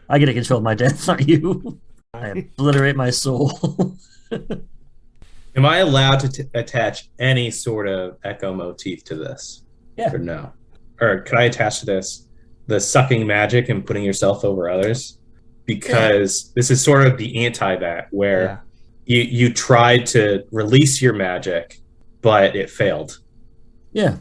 I get to control my death, not you. I obliterate my soul. Am I allowed to attach any sort of echo motif to this? Yeah. Or no? Or could I attach to this the sucking magic and putting yourself over others? Because this is sort of the anti that, where you tried to release your magic, but it failed. Yeah.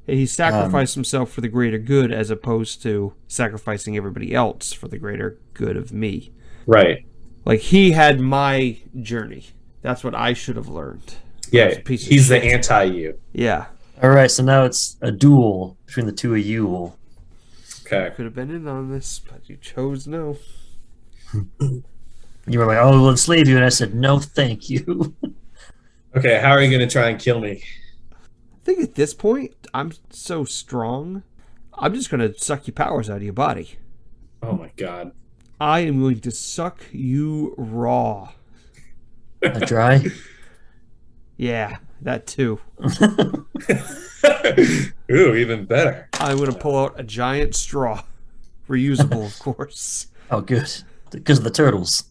He sacrificed himself for the greater good as opposed to sacrificing everybody else for the greater good of me. Right. Like, he had my journey. That's what I should have learned. Yeah, That's a piece of he's the shit. anti-you. Yeah. All right, so now it's a duel between the two of you. Okay. Could have been in on this, but you chose no. You were like, "Oh, we'll enslave you," and I said, "No, thank you." Okay, how are you going to try and kill me? I think at this point, I'm so strong, I'm just going to suck your powers out of your body. Oh my god. I am going to suck you raw. Dry. Yeah, that too. Ooh, even better. I'm going to pull out a giant straw. Reusable, of course. Oh, good, because of the turtles.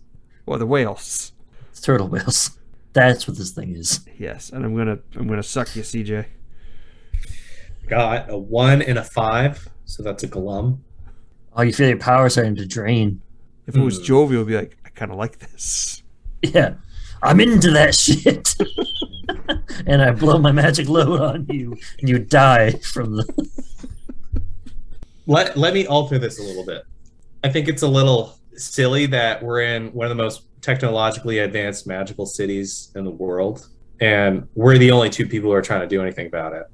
Or the whales. It's turtle whales. That's what this thing is. Yes, and I'm gonna suck you, CJ. Got a 1 and a 5, so that's a glum. Oh, you feel your power starting to drain. If it was jovial, it'd be like, I kind of like this. Yeah, I'm into that shit. And I blow my magic load on you, and you die from the. Let me alter this a little bit. I think it's a little silly that we're in one of the most technologically advanced magical cities in the world, and we're the only two people who are trying to do anything about it.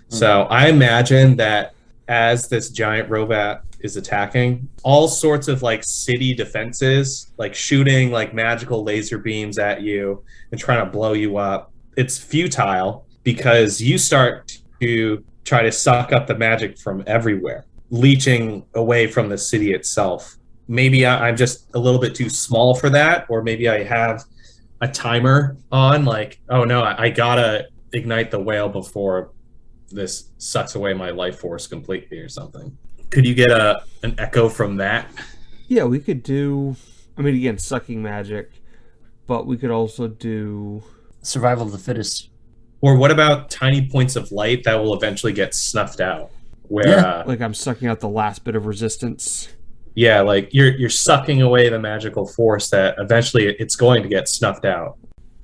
So I imagine that as this giant robot is attacking, all sorts of like city defenses, like shooting like magical laser beams at you and trying to blow you up, it's futile because you start to try to suck up the magic from everywhere, leeching away from the city itself. Maybe I'm just a little bit too small for that, or maybe I have a timer on, like, oh no, I gotta ignite the whale before this sucks away my life force completely or something. Could you get an echo from that? Yeah, we could do, I mean, again, sucking magic, but we could also do... Survival of the fittest. Or what about tiny points of light that will eventually get snuffed out? Where, like I'm sucking out the last bit of resistance. Yeah, like you're sucking away the magical force that eventually it's going to get snuffed out.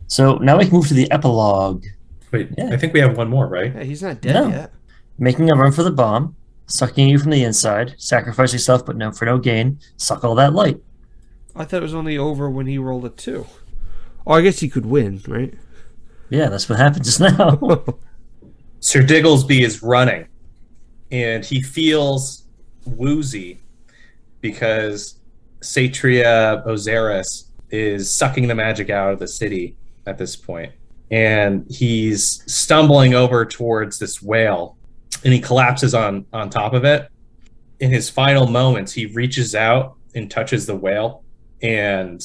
So now we can move to the epilogue. Wait, Yeah. I think we have one more, right? Yeah, he's not dead No. yet. Making a run for the bomb, sucking you from the inside, sacrifice yourself but no for no gain, suck all that light. I thought it was only over when he rolled a 2. Oh, I guess he could win, right? Yeah, that's what happened just now. Sir Digglesby is running, and he feels woozy because Satria Osiris is sucking the magic out of the city at this point. And he's stumbling over towards this whale, and he collapses on top of it. In his final moments, he reaches out and touches the whale, and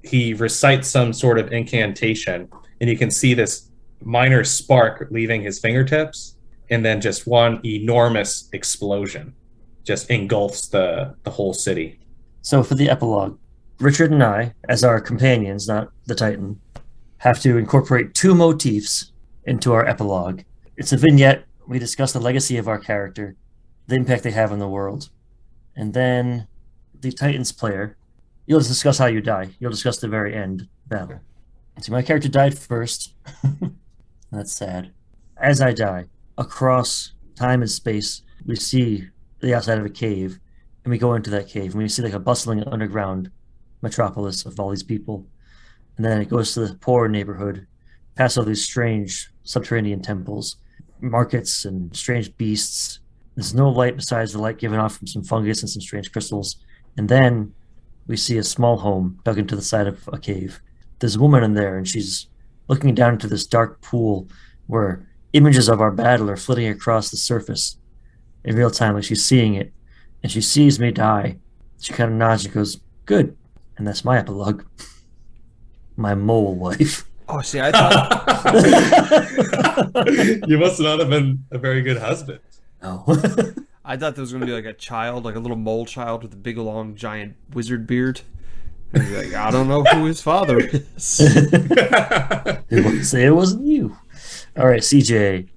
he recites some sort of incantation, and you can see this minor spark leaving his fingertips, and then just one enormous explosion just engulfs the whole city. So for the epilogue, Richard and I, as our companions, not the Titan, have to incorporate 2 motifs into our epilogue. It's a vignette. We discuss the legacy of our character, the impact they have on the world. And then the Titan's player, you'll discuss how you die. You'll discuss the very end battle. See, my character died first. That's sad. As I die, across time and space, we see the outside of a cave, and we go into that cave, and we see like a bustling underground metropolis of all these people. And then it goes to the poor neighborhood, past all these strange subterranean temples, markets, and strange beasts. There's no light besides the light given off from some fungus and some strange crystals. And then we see a small home dug into the side of a cave. There's a woman in there, and she's looking down into this dark pool where images of our battle are flitting across the surface in real time, like she's seeing it. And she sees me die. She kind of nods and goes, "Good." And that's my epilogue. My mole wife. Oh, see, I thought... You must not have been a very good husband. No. I thought there was going to be like a child, like a little mole child with a big, long, giant wizard beard. And he'd be like, I don't know who his father is. Say it wasn't you. All right, CJ.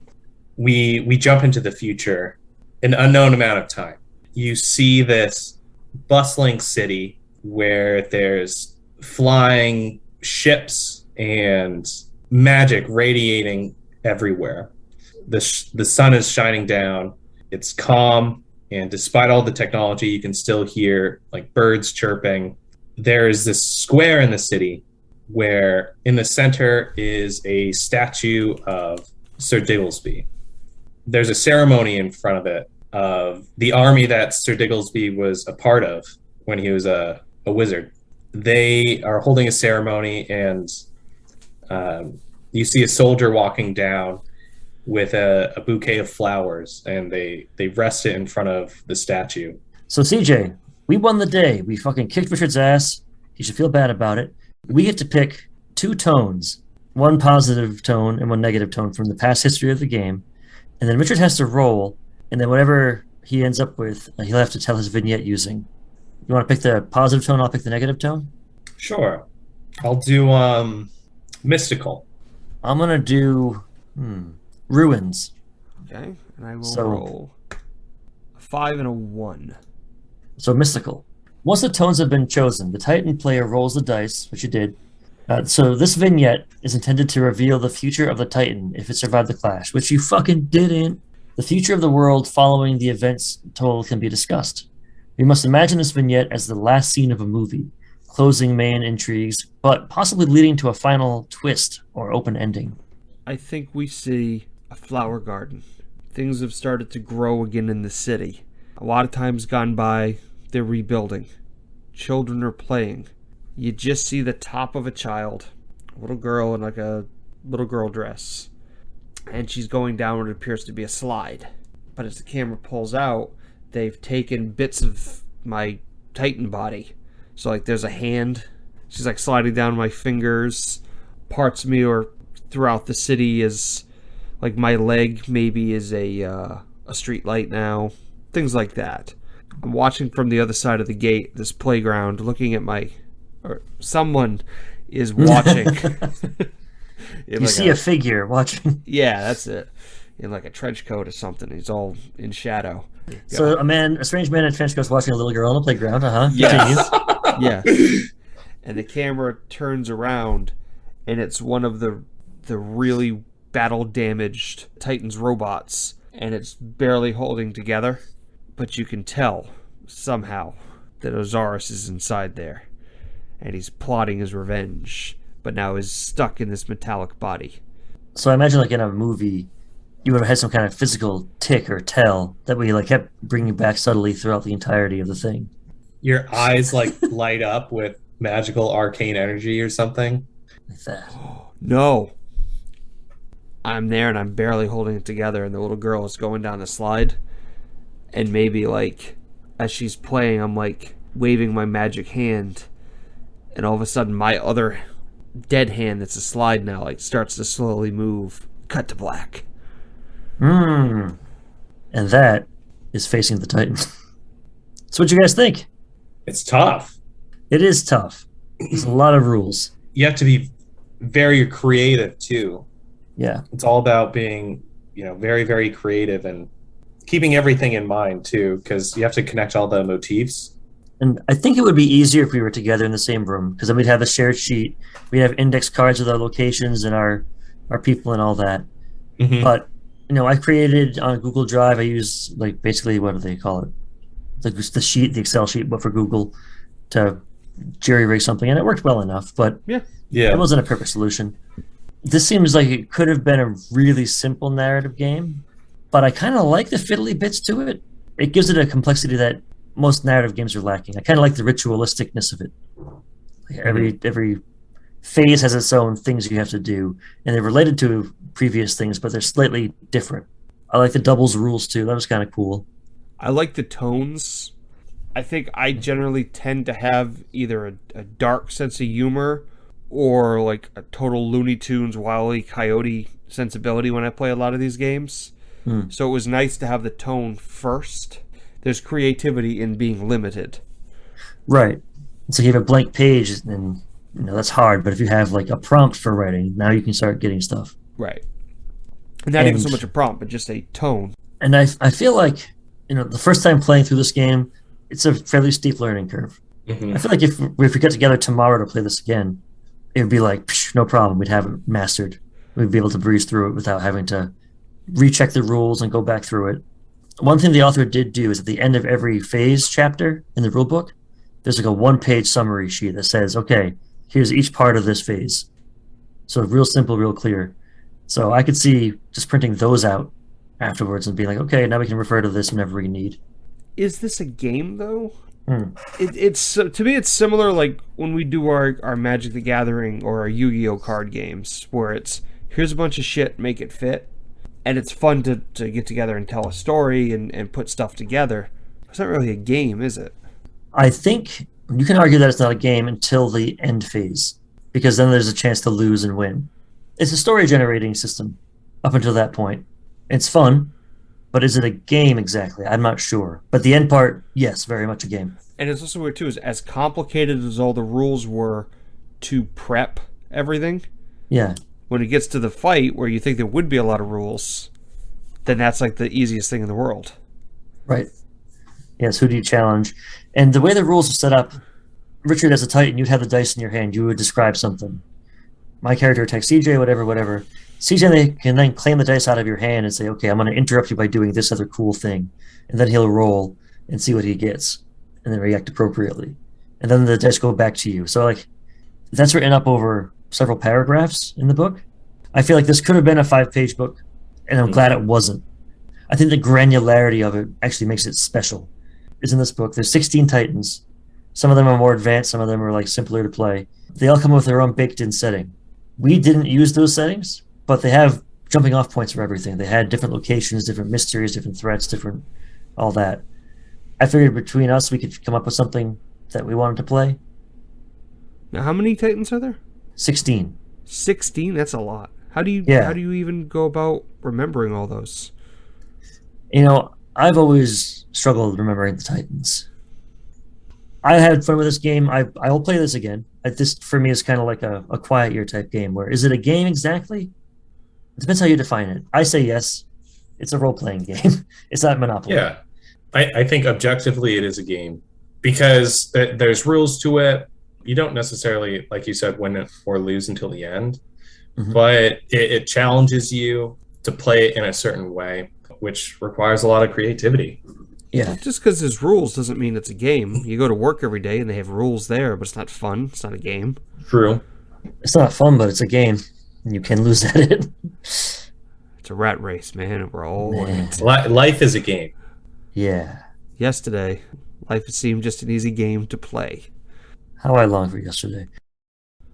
We jump into the future, an unknown amount of time. You see this bustling city where there's flying ships and magic radiating everywhere. The sun is shining down. It's calm, and despite all the technology, you can still hear like birds chirping. There is this square in the city where in the center is a statue of Sir Digglesby. there's a ceremony in front of it of the army that Sir Digglesby was a part of when he was a wizard. They are holding a ceremony, and you see a soldier walking down with a bouquet of flowers, and they rest it in front of the statue. So CJ, we won the day. We fucking kicked Richard's ass. He should feel bad about it. We get to pick 2 tones, one positive tone and one negative tone from the past history of the game. And then Richard has to roll, and then whatever he ends up with, he'll have to tell his vignette using. You want to pick the positive tone? I'll pick the negative tone? Sure. I'll do mystical. I'm going to do ruins. Okay, and I will roll a 5 and a 1. So mystical. Once the tones have been chosen, the Titan player rolls the dice, which you did. So this vignette is intended to reveal the future of the Titan if it survived the clash, which you fucking didn't. The future of the world following the events told can be discussed. We must imagine this vignette as the last scene of a movie, closing main intrigues, but possibly leading to a final twist or open ending. I think we see a flower garden. Things have started to grow again in the city. A lot of times gone by, they're rebuilding. Children are playing. You just see the top of a child, a little girl in like a little girl dress. And she's going down what appears to be a slide. But as the camera pulls out, they've taken bits of my Titan body. So like there's a hand. She's like sliding down my fingers. Parts of me are throughout the city is like my leg maybe is a street light now. Things like that. I'm watching from the other side of the gate, this playground, looking at or someone is watching. You see a figure watching. Yeah, that's it. In like a trench coat or something. He's all in shadow. So a strange man in a trench coat is watching a little girl on the playground, Yes. Yeah. And the camera turns around, and it's one of the really battle-damaged Titan's robots, and it's barely holding together. But you can tell, somehow, that Osiris is inside there. And he's plotting his revenge, but now is stuck in this metallic body. So I imagine like in a movie, you would have had some kind of physical tick or tell that we like kept bringing back subtly throughout the entirety of the thing. Your eyes like light up with magical arcane energy or something. Like that. No. I'm there and I'm barely holding it together, and the little girl is going down the slide. And maybe like as she's playing, I'm like waving my magic hand, and all of a sudden my other dead hand that's a slide now like starts to slowly move. Cut to black. And that is facing the Titan. So what you guys think? It's tough. It is tough. There's a lot of rules. You have to be very creative too. Yeah. It's all about being, very, very creative and keeping everything in mind too, because you have to connect all the motifs. And I think it would be easier if we were together in the same room, because then we'd have a shared sheet. We'd have index cards with our locations and our people and all that. Mm-hmm. But, I created on Google Drive, I use like basically, what do they call it? The sheet, the Excel sheet, but for Google to jerry rig something, and it worked well enough, but yeah, it wasn't a perfect solution. This seems like it could have been a really simple narrative game, but I kind of like the fiddly bits to it. It gives it a complexity that most narrative games are lacking. I kind of like the ritualisticness of it. Like every phase has its own things you have to do, and they're related to previous things, but they're slightly different. I like the doubles rules too. That was kind of cool. I like the tones. I think I generally tend to have either a dark sense of humor or like a total Looney Tunes, Wile E. Coyote sensibility when I play a lot of these games. So it was nice to have the tone first. There's creativity in being limited. Right. So you have a blank page, and that's hard. But if you have like a prompt for writing, now you can start getting stuff. Right. And not even so much a prompt, but just a tone. And I feel like the first time playing through this game, it's a fairly steep learning curve. Mm-hmm. I feel like if we get together tomorrow to play this again, it would be like no problem. We'd have it mastered. We'd be able to breeze through it without having to recheck the rules and go back through it. One thing the author did do is at the end of every phase chapter in the rulebook, there's like a one-page summary sheet that says, okay, here's each part of this phase. So real simple, real clear. So I could see just printing those out afterwards and being like, okay, now we can refer to this whenever we need. Is this a game, though? Hmm. It's to me, it's similar like when we do our Magic the Gathering or our Yu-Gi-Oh card games, where it's here's a bunch of shit, make it fit, and it's fun to get together and tell a story and put stuff together. It's not really a game, is it? I think you can argue that it's not a game until the end phase, because then there's a chance to lose and win. It's a story generating system up until that point. It's fun, but is it a game exactly? I'm not sure. But the end part, yes, very much a game. And it's also weird too, is as complicated as all the rules were to prep everything. Yeah. When it gets to the fight where you think there would be a lot of rules, then that's like the easiest thing in the world. Right. Yes, who do you challenge? And the way the rules are set up, Richard, as a Titan, you'd have the dice in your hand. You would describe something. My character attacks CJ, whatever. CJ can then claim the dice out of your hand and say, okay, I'm going to interrupt you by doing this other cool thing. And then he'll roll and see what he gets and then react appropriately. And then the dice go back to you. So, like, that's written up over several paragraphs in the book. I feel like this could have been a 5-page book, and I'm glad it wasn't. I think the granularity of it actually makes it special. Is in this book. There's 16 Titans. Some of them are more advanced. Some of them are like simpler to play. They all come with their own baked-in setting. We didn't use those settings, but they have jumping off points for everything. They had different locations, different mysteries, different threats, different all that. I figured between us we could come up with something that we wanted to play. Now, how many Titans are there? 16. 16? That's a lot. How do you even go about remembering all those? You know, I've always struggled remembering the Titans. I had fun with this game. I will play this again. This, for me, is kind of like a quiet year type game. Where is it a game exactly? It depends how you define it. I say yes. It's a role-playing game. It's not Monopoly. Yeah. I think objectively it is a game because there's rules to it. You don't necessarily, like you said, win or lose until the end. Mm-hmm. But it challenges you to play it in a certain way, which requires a lot of creativity. Yeah. Just because there's rules doesn't mean it's a game. You go to work every day and they have rules there, but it's not fun. It's not a game. True. It's not fun, but it's a game. And you can lose at it. It's a rat race, man. And we're all in it. Life is a game. Yeah. Yesterday, life seemed just an easy game to play. How I long for yesterday.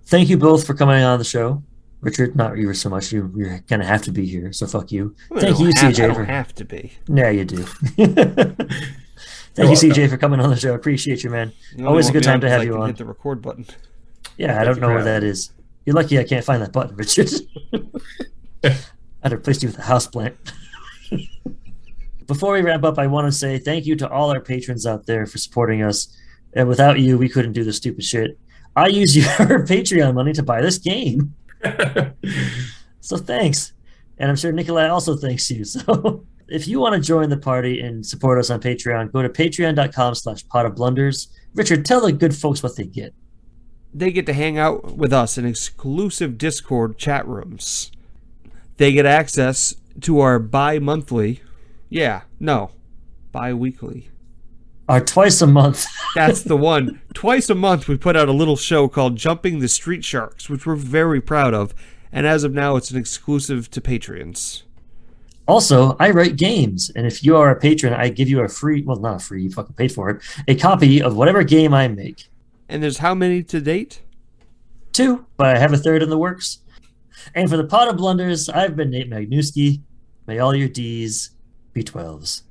Thank you both for coming on the show. Richard, not you so much. You're going to have to be here, so fuck you. Thank you, CJ. I don't have to be. Yeah, you do. Thank you, CJ, for coming on the show. Appreciate you, man. Always a good time to have you on. Hit the record button. Yeah, I don't know where that is. You're lucky I can't find that button, Richard. I'd replace you with a houseplant. Before we wrap up, I want to say thank you to all our patrons out there for supporting us. And without you, we couldn't do this stupid shit. I use your Patreon money to buy this game. So thanks. And I'm sure Nikolai also thanks you. So if you want to join the party and support us on Patreon, go to patreon.com/potofblunders. Richard, tell the good folks what they get. They get to hang out with us in exclusive Discord chat rooms. They get access to our bi-weekly. Our twice a month. That's the one. Twice a month we put out a little show called Jumping the Street Sharks, which we're very proud of. And as of now, it's an exclusive to Patreons. Also, I write games. And if you are a patron, I give you a free, well, not a free, you fucking paid for it, a copy of whatever game I make. And there's how many to date? 2, but I have a 3rd in the works. And for the Pot of Blunders, I've been Nate Magnuski. May all your D's be 12s.